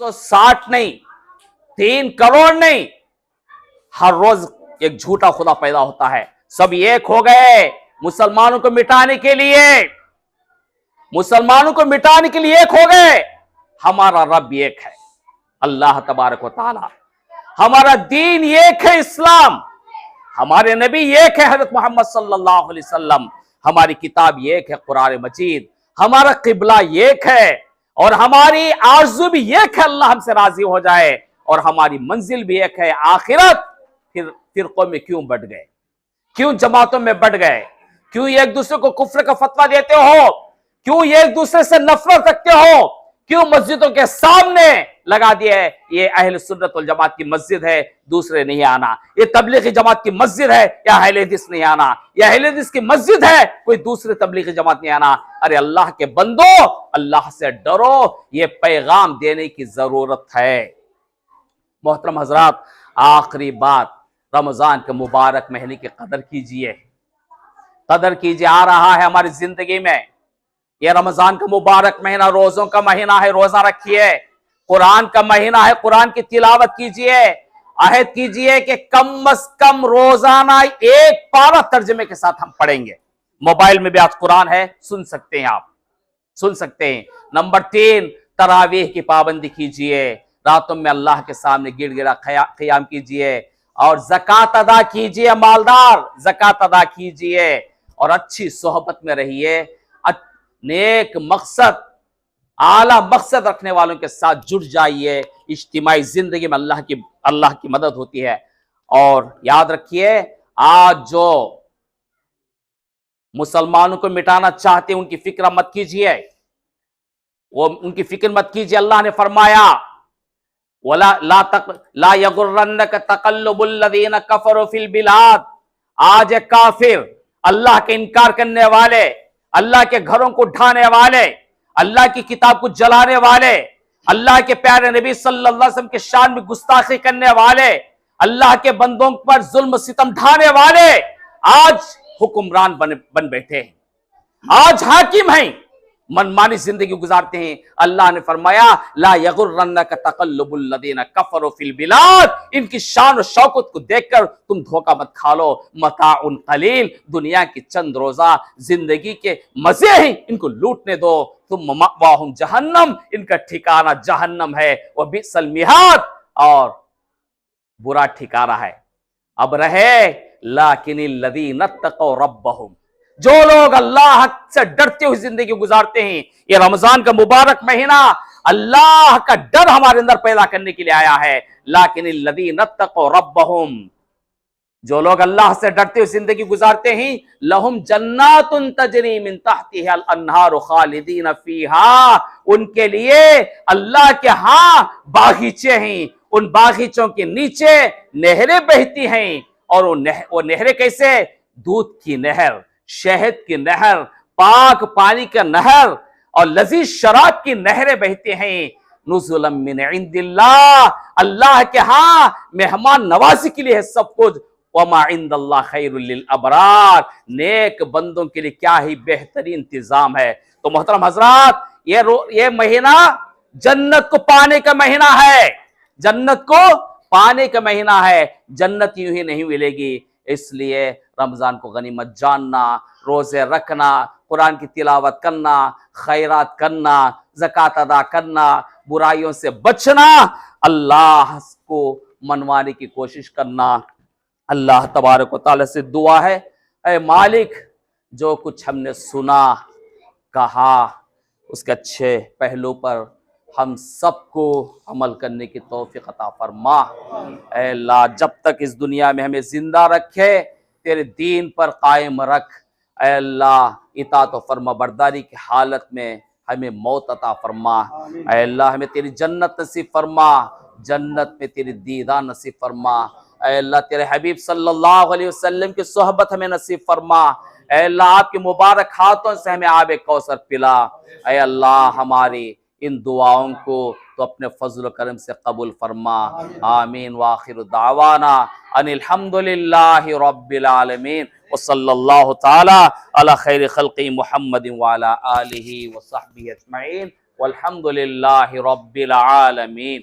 तो 60 नहीं, 3 करोड़ नहीं, हर रोज एक झूठा खुदा पैदा होता है। सब एक हो गए मुसलमानों को मिटाने के लिए, मुसलमानों को मिटाने के लिए एक हो गए। हमारा रब एक है, अल्लाह तबारक व तआला। हमारा दीन एक है, इस्लाम। हमारे नबी एक है, हजरत मोहम्मद सल्लल्लाहु अलैहि वसल्लम। हमारी किताब एक है, कुरान मजीद। हमारा किबला एक है और हमारी आरज़ू भी एक है, अल्लाह हमसे राजी हो जाए। और हमारी मंजिल भी एक है, आखिरत। फिर फिरकों में क्यों बढ़ गए, क्यों जमातों में बढ़ गए, क्यों एक दूसरे को कुफ्र का फतवा देते हो, क्यों एक दूसरे से नफरत रखते हो, क्यों मस्जिदों के सामने लगा दिया है ये अहले सुन्नत वल जमात की मस्जिद है, दूसरे नहीं आना, ये तबलीगी जमात की मस्जिद है या अहले हदीस नहीं आना, या अहले हदीस की मस्जिद है कोई दूसरे तबलीगी जमात नहीं आना। अरे अल्लाह के बंदो, अल्लाह से डरो, ये पैगाम देने की जरूरत है। मोहतरम हजरात, आखिरी बात, रमजान के मुबारक महीने की कदर कीजिए, कदर कीजिए। आ रहा है हमारी जिंदगी में यह रमजान का मुबारक महीना, रोजों का महीना है, रोजा रखिए। कुरान का महीना है, कुरान की तिलावत कीजिए। अहद कीजिए कि कम अज कम रोजाना 1 पारा तर्जमे के साथ हम पढ़ेंगे। मोबाइल में भी आज कुरान है, सुन सकते हैं, आप सुन सकते हैं। नंबर 3, तरावीह की पाबंदी कीजिए। रातों में अल्लाह के सामने गिड़गिड़ा क़याम कीजिए और ज़कात अदा कीजिए। मालदार ज़कात अदा कीजिए और अच्छी सोहबत में रहिए। नेक मकसद, आला मकसद रखने वालों के साथ जुड़ जाइए। इज्तिमाई जिंदगी में अल्लाह की मदद होती है। और याद रखिए, आज जो मुसलमानों को मिटाना चाहते हैं उनकी फिक्र मत कीजिए, वो उनकी फिक्र मत कीजिए। अल्लाह ने फरमाया, ला यगुर्रन्नक तक़ल्लुबुल लज़ीना कफ़रू फ़िल बिलाद। आज एक काफिर, अल्लाह के इनकार करने वाले, अल्लाह के घरों को ढाने वाले, अल्लाह की किताब को जलाने वाले, अल्लाह के प्यारे नबी सल्लल्लाहु अलैहि वसल्लम के शान में गुस्ताखी करने वाले, अल्लाह के बंदों पर जुल्म सितम ढाने वाले आज हुक्मरान बन बैठे हैं, आज हाकिम हैं, मनमानी जिंदगी गुजारते हैं। अल्लाह ने फरमाया, ला यगुर्रन्नक तक़ल्लुबुल लज़ीना कफ़रू फ़िल बिलाद। इनकी शान और शौकत को देखकर तुम धोखा मत खा लो। मताउन क़लील, दुनिया की चंद रोजा जिंदगी के मजे हैं, इनको लूटने दो। तुम मअवाहुम जहन्नम, इनका ठिकाना जहन्नम है। वह बिअसल मिहाद, और बुरा ठिकाना है। अब रहे लाकिनिल लज़ीना तक़ौ रब्बहुम, जो लोग अल्लाह से डरते हुए जिंदगी गुजारते हैं। ये रमजान का मुबारक महीना अल्लाह का डर हमारे अंदर पैदा करने के लिए आया है। लाकिनिल लज़ीना तक़ौ रब्बहुम, जो लोग अल्लाह से डरते हुए जिंदगी गुजारते हैं, लहुम जन्नातुन तजरी मिन तहतिहा अल-अन्हारु खालिदीन फीहा, उनके लिए अल्लाह के यहां बागीचे हैं, उन बागीचों के नीचे नहरें बहती हैं। और वो नहरें कैसे? दूध की नहर, शहद की नहर, पाक पानी का नहर और लजीज शराब की नहरें बहती हैं। नुज़ुलम मिन इंदिल्लाह, अल्लाह के यहां मेहमान नवाजी के लिए है सब कुछ। वमा इंदल्लाह खैरुल लिल अबरार, नेक बंदों के लिए क्या ही बेहतरीन इंतजाम है। तो मोहतरम हजरात, ये महीना जन्नत को पाने का महीना है, जन्नत को पाने का महीना है। जन्नत यूं ही नहीं मिलेगी, इसलिए रमजान को गनीमत जानना, रोजे रखना, कुरान की तिलावत करना, खैरात करना, ज़कात अदा करना, बुराइयों से बचना, अल्लाह को मनवाने की कोशिश करना। अल्लाह तबारक व तआला से दुआ है, ऐ मालिक, जो कुछ हमने सुना कहा उसके अच्छे पहलू पर हम सबको अमल करने की तौफीक अता फरमा। ऐ अल्लाह, जब तक इस दुनिया में हमें जिंदा रखे, तेरे दीन पर कायम रख। ऐ अल्लाह, इताअत व फर्मा बरदारी की हालत में हमें मौत अता फरमा। ऐ अल्लाह, हमें तेरी जन्नत नसीब फरमा, जन्नत में तेरी दीदार नसीब फरमा। ऐ अल्लाह, तेरे हबीब सल्लल्लाहु अलैहि वसल्लम की सोहबत हमें नसीब फरमा। ऐ अल्लाह, आपके मुबारक हाथों से हमें आब कौसर पिला। ऐ अल्लाह, हमारी इन दुआओं को तो अपने फजल करम से कबूल फरमा। आमीन। व आखिर दावाना अनिल हम्दुलिल्लाहि रब्बिल आलमीन व सल्लल्लाहु तआला अला खैर खल्क़ि मुहम्मदिन व अला आलिहि व सहबिहि अजमईन। वल्हम्दुलिल्लाहि रब्बिल आलमीन।